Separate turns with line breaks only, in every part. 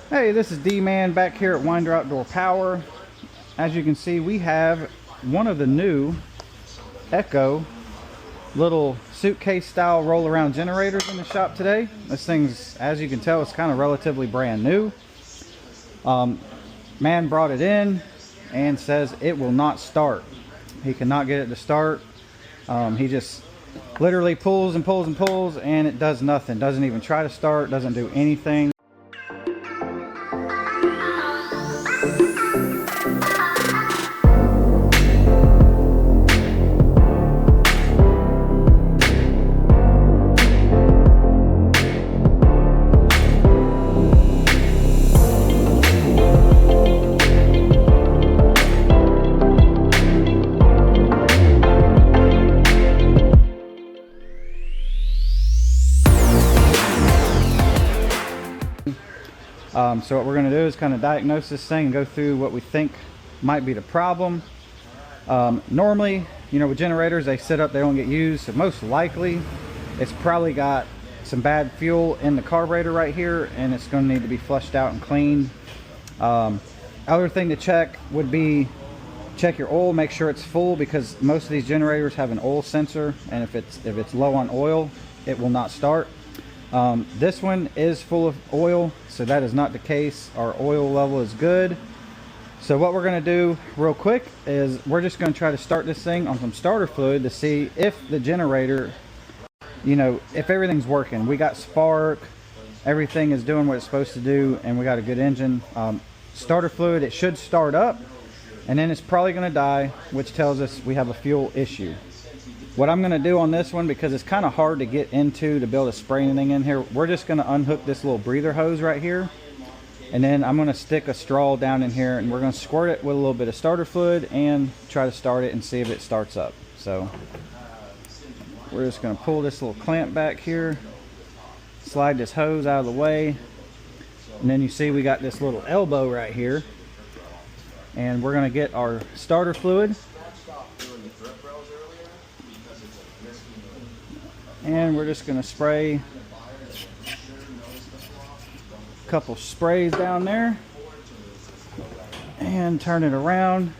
Hey, this is D-Man back here at Winder Outdoor Power. As you can see, we have one of the new Echo little suitcase style roll around generators in the shop today. This thing's, as you can tell, it's kind of relatively brand new. Man brought it in and says it will not start. He cannot get it to start. He just literally pulls and pulls and pulls and it does nothing. Doesn't even try to start, doesn't do anything. So what we're going to do is kind of diagnose this thing and go through what we think might be the problem. Normally, you know, with generators, they sit up, they don't get used. So most likely, it's probably got some bad fuel in the carburetor right here, and it's going to need to be flushed out and cleaned. Other thing to check would be check your oil, make sure it's full, because most of these generators have an oil sensor, and if it's low on oil, it will not start. This one is full of oil, so that is not the case. Our oil level is good. So what we're going to do real quick is we're just going to try to start this thing on some starter fluid to see if the generator, you know, if everything's working. We got spark, everything is doing what it's supposed to do, and we got a good engine. Starter fluid, it should start up, and then it's probably going to die, which tells us we have a fuel issue. What I'm going to do on this one, because it's kind of hard to get into to be able to spray anything in here, we're just going to unhook this little breather hose right here, and then I'm going to stick a straw down in here, and we're going to squirt it with a little bit of starter fluid and try to start it and see if it starts up. So we're just going to pull this little clamp back here, slide this hose out of the way, and then you see we got this little elbow right here, and we're going to get our starter fluid. And we're just going to spray a couple sprays down there and turn it around.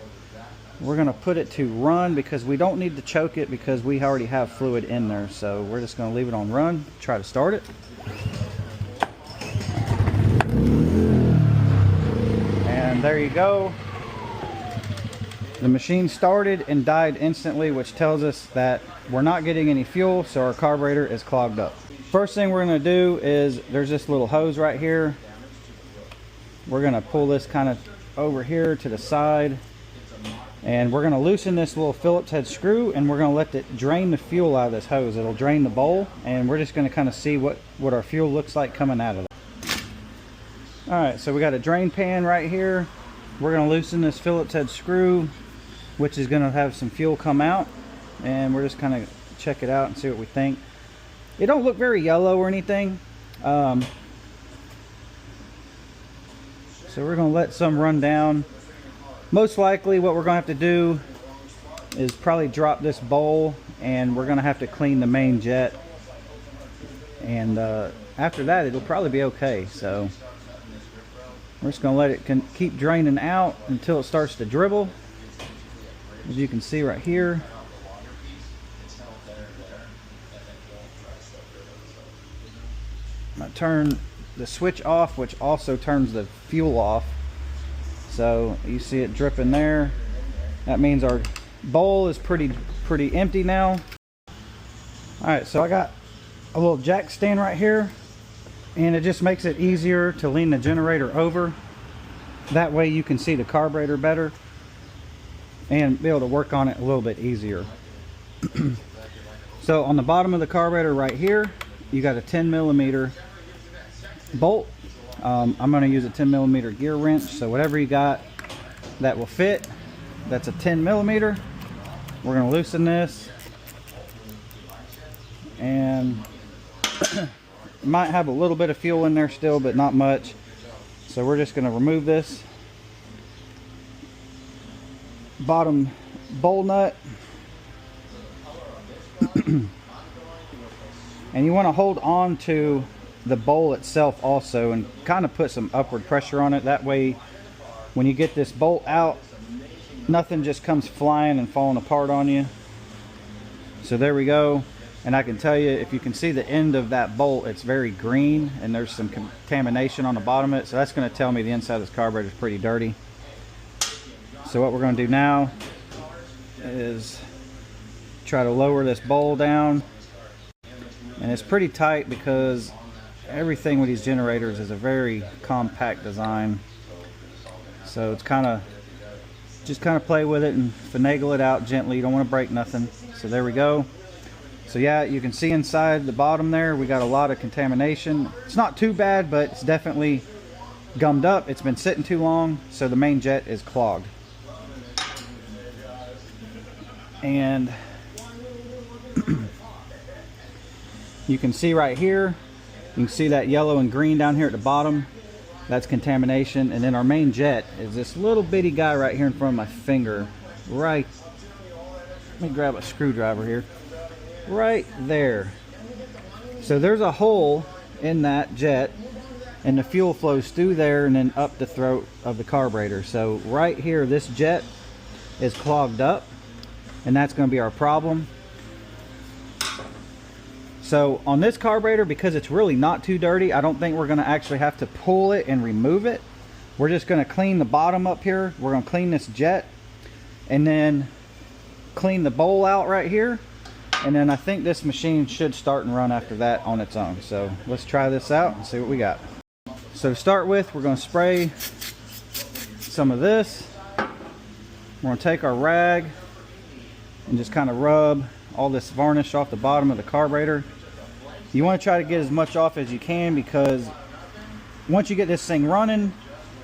We're going to put it to run because we don't need to choke it because we already have fluid in there. So we're just going to leave it on run, try to start it. And there you go. The machine started and died instantly, which tells us that we're not getting any fuel, so our carburetor is clogged up. First thing we're going to do is there's this little hose right here. We're going to pull this kind of over here to the side, and we're going to loosen this little Phillips head screw, and we're going to let it drain the fuel out of this hose. It'll drain the bowl, and we're just going to kind of see what our fuel looks like coming out of it. Alright, so we got a drain pan right here. We're going to loosen this Phillips head screw, which is going to have some fuel come out, and we're just kind of check it out and see what we think. It don't look very yellow or anything, so we're going to let some run down. Most likely what we're going to have to do is probably drop this bowl, and we're going to have to clean the main jet, and after that it'll probably be okay. So we're just going to let it keep draining out until it starts to dribble. As you can see right here. I'm going to turn the switch off, which also turns the fuel off. So you see it dripping there. That means our bowl is pretty empty now. Alright, so I got a little jack stand right here, and it just makes it easier to lean the generator over. That way you can see the carburetor better and be able to work on it a little bit easier. So on the bottom of the carburetor right here, you got a 10mm bolt. I'm going to use a 10mm gear wrench, so whatever you got that will fit, that's a 10mm. We're going to loosen this, and it might have a little bit of fuel in there still, but not much. So we're just going to remove this bottom bowl nut, and you want to hold on to the bowl itself also and kind of put some upward pressure on it. That way when you get this bolt out, nothing just comes flying and falling apart on you. So there we go. And I can tell you, if you can see the end of that bolt, it's very green and there's some contamination on the bottom of it. So that's going to tell me the inside of this carburetor is pretty dirty. So what we're going to do now is try to lower this bowl down. And it's pretty tight because everything with these generators is a very compact design. So it's just kind of play with it and finagle it out gently. You don't want to break nothing. So there we go. So yeah, you can see inside the bottom there, we got a lot of contamination. It's not too bad, but it's definitely gummed up. It's been sitting too long, so the main jet is clogged. And you can see right here, you can see that yellow and green down here at the bottom. That's contamination. And then our main jet is this little bitty guy right here in front of my finger. Right, let me grab a screwdriver here. Right there. So there's a hole in that jet and the fuel flows through there and then up the throat of the carburetor. So right here, this jet is clogged up and that's going to be our problem. So on this carburetor, because it's really not too dirty, I don't think we're going to actually have to pull it and remove it. We're just going to clean the bottom up here. We're going to clean this jet and then clean the bowl out right here. And then I think this machine should start and run after that on its own. So let's try this out and see what we got. So to start with, we're going to spray some of this. We're going to take our rag and just kind of rub all this varnish off the bottom of the carburetor. You want to try to get as much off as you can, because once you get this thing running,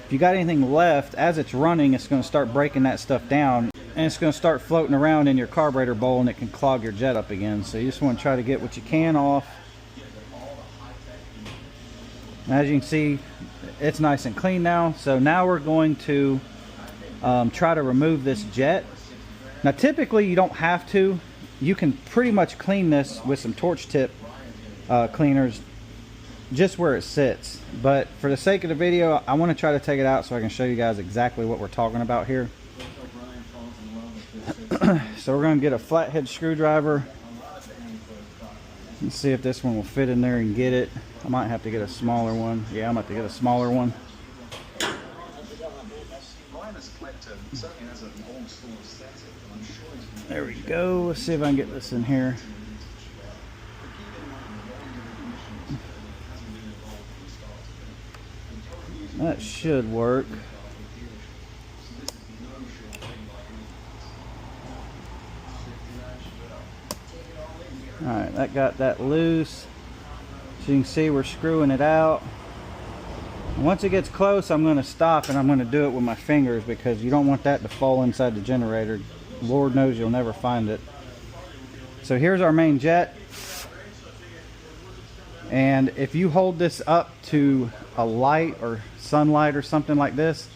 if you got anything left as it's running, it's going to start breaking that stuff down. And it's going to start floating around in your carburetor bowl and it can clog your jet up again. So you just want to try to get what you can off. And as you can see, it's nice and clean now. So now we're going to try to remove this jet. Now typically you don't have to. You can pretty much clean this with some torch tip cleaners just where it sits. But for the sake of the video, I want to try to take it out so I can show you guys exactly what we're talking about here. So we're going to get a flathead screwdriver and see if this one will fit in there and get it. I might have to get a smaller one. Yeah, I'm going to have to get a smaller one. There we go. Let's see if I can get this in here. That should work. Alright, that got that loose. So you can see we're screwing it out. And once it gets close, I'm going to stop and I'm going to do it with my fingers, because you don't want that to fall inside the generator. Lord knows you'll never find it. So here's our main jet. And if you hold this up to a light or sunlight or something like this,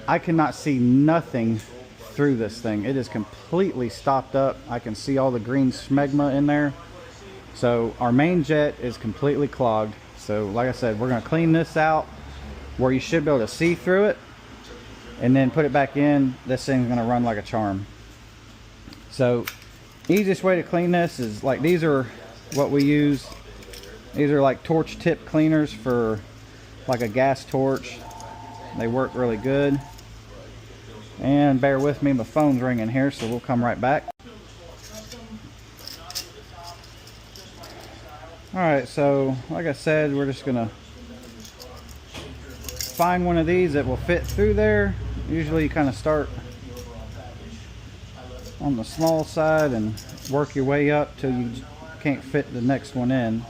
I cannot see nothing through this thing. It is completely stopped up. I can see all the green smegma in there. So our main jet is completely clogged. So like I said, we're going to clean this out where you should be able to see through it, and then put it back in. This thing's going to run like a charm. So easiest way to clean this is, like, these are what we use. These are like torch tip cleaners for like a gas torch. They work really good. And bear with me, my phone's ringing here, so we'll come right back. Alright, so like I said, we're just gonna find one of these that will fit through there. Usually you kind of start on the small side and work your way up till you can't fit the next one in.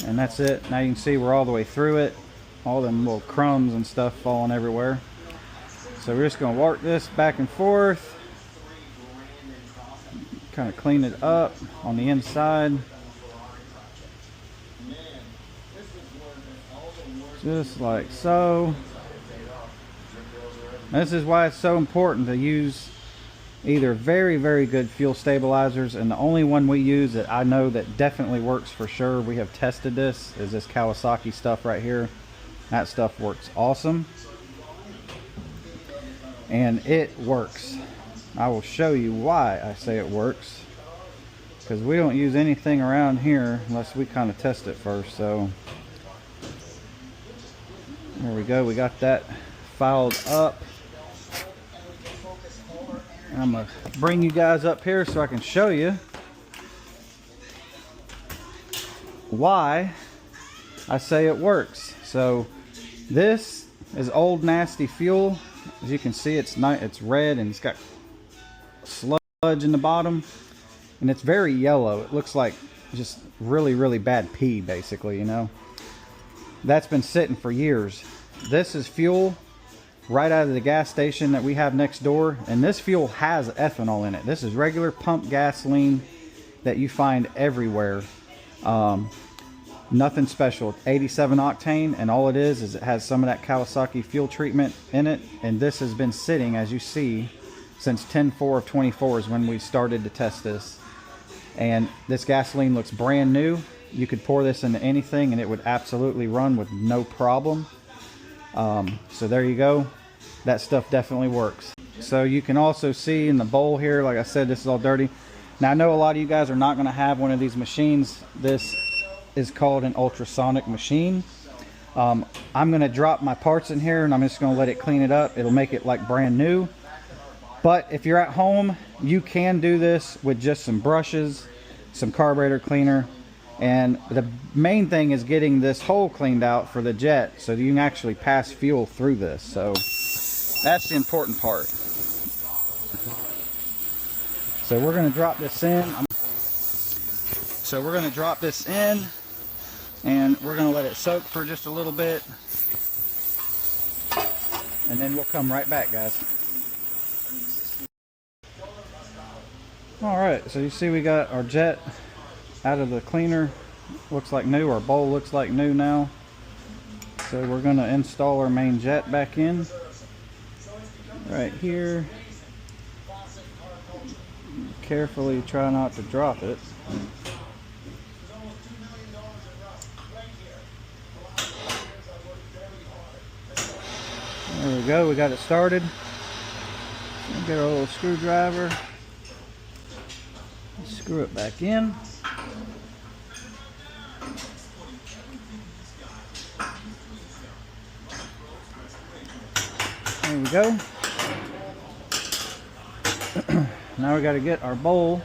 And that's it. Now you can see we're all the way through it. All them little crumbs and stuff falling everywhere. So we're just going to work this back and forth. Kind of clean it up on the inside. Just like so. This is why it's so important to use either very, very good fuel stabilizers, and the only one we use that I know that definitely works for sure, we have tested this, is this Kawasaki stuff right here. That stuff works awesome, and it works. I will show you why I say it works, because we don't use anything around here unless we kind of test it first. So there we go, we got that filed up. And I'm gonna bring you guys up here so I can show you why I say it works. So this is old nasty fuel. As you can see, it's red and it's got sludge in the bottom, and it's very yellow. It looks like just really, really bad pee, basically, you know. That's been sitting for years. This is fuel right out of the gas station that we have next door, and this fuel has ethanol in it. This is regular pump gasoline that you find everywhere. Nothing special. 87 octane, and all it is it has some of that Kawasaki fuel treatment in it, and this has been sitting, as you see, since 10/4 of 24 is when we started to test this. And this gasoline looks brand new. You could pour this into anything and it would absolutely run with no problem. So there you go. That stuff definitely works. So you can also see in the bowl here, like I said, this is all dirty. Now I know a lot of you guys are not going to have one of these machines. This is called an ultrasonic machine. I'm going to drop my parts in here and I'm just going to let it clean it up. It'll make it like brand new. But if you're at home, you can do this with just some brushes, some carburetor cleaner, and the main thing is getting this hole cleaned out for the jet so that you can actually pass fuel through this. So that's the important part. So we're going to drop this in. So we're going to drop this in and we're going to let it soak for just a little bit, and then we'll come right back, guys. Alright, so you see we got our jet out of the cleaner. Looks like new. Our bowl looks like new now. So we're going to install our main jet back in right here. Carefully try not to drop it. There we go, we got it started. We'll get our little screwdriver. Screw it back in. There we go. Now we got to get our bowl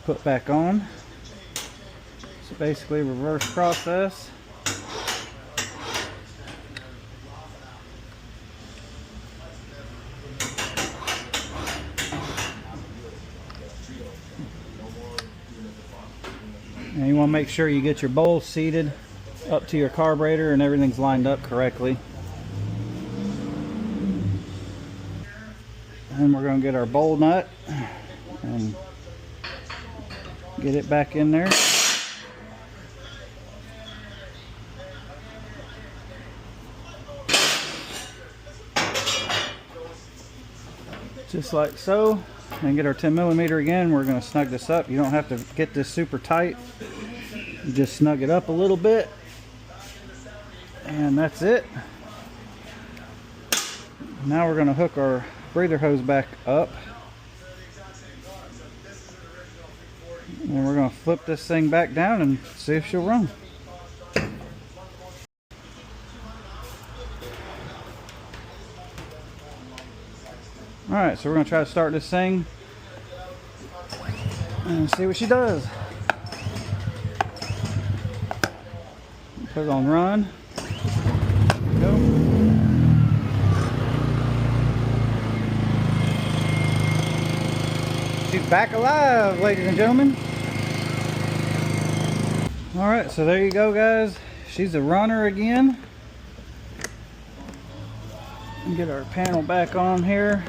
put back on. It's basically a reverse process. And you want to make sure you get your bowl seated up to your carburetor and everything's lined up correctly. And we're going to get our bowl nut and get it back in there. Just like so. And get our 10mm again. We're going to snug this up. You don't have to get this super tight. You just snug it up a little bit. And that's it. Now we're going to hook our breather hose back up. And we're going to flip this thing back down and see if she'll run. Alright, so we're going to try to start this thing and see what she does. Put it on run. There we go. She's back alive, ladies and gentlemen. Alright, so there you go, guys. She's a runner again. Get our panel back on here.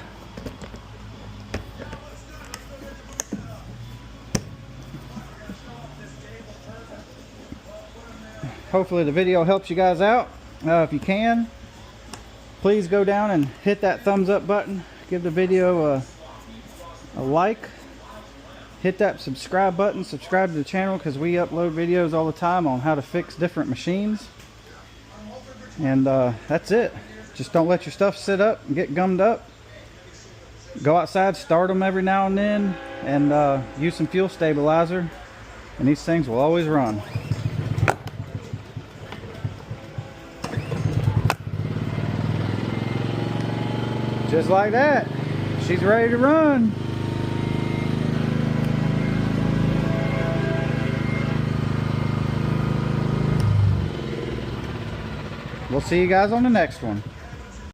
Hopefully the video helps you guys out. If you can, please go down and hit that thumbs up button. Give the video a like, hit that subscribe button, subscribe to the channel, because we upload videos all the time on how to fix different machines. And that's it. Just don't let your stuff sit up and get gummed up. Go outside, start them every now and then, and use some fuel stabilizer, and these things will always run. Just like that, she's ready to run. We'll see you guys on the next one.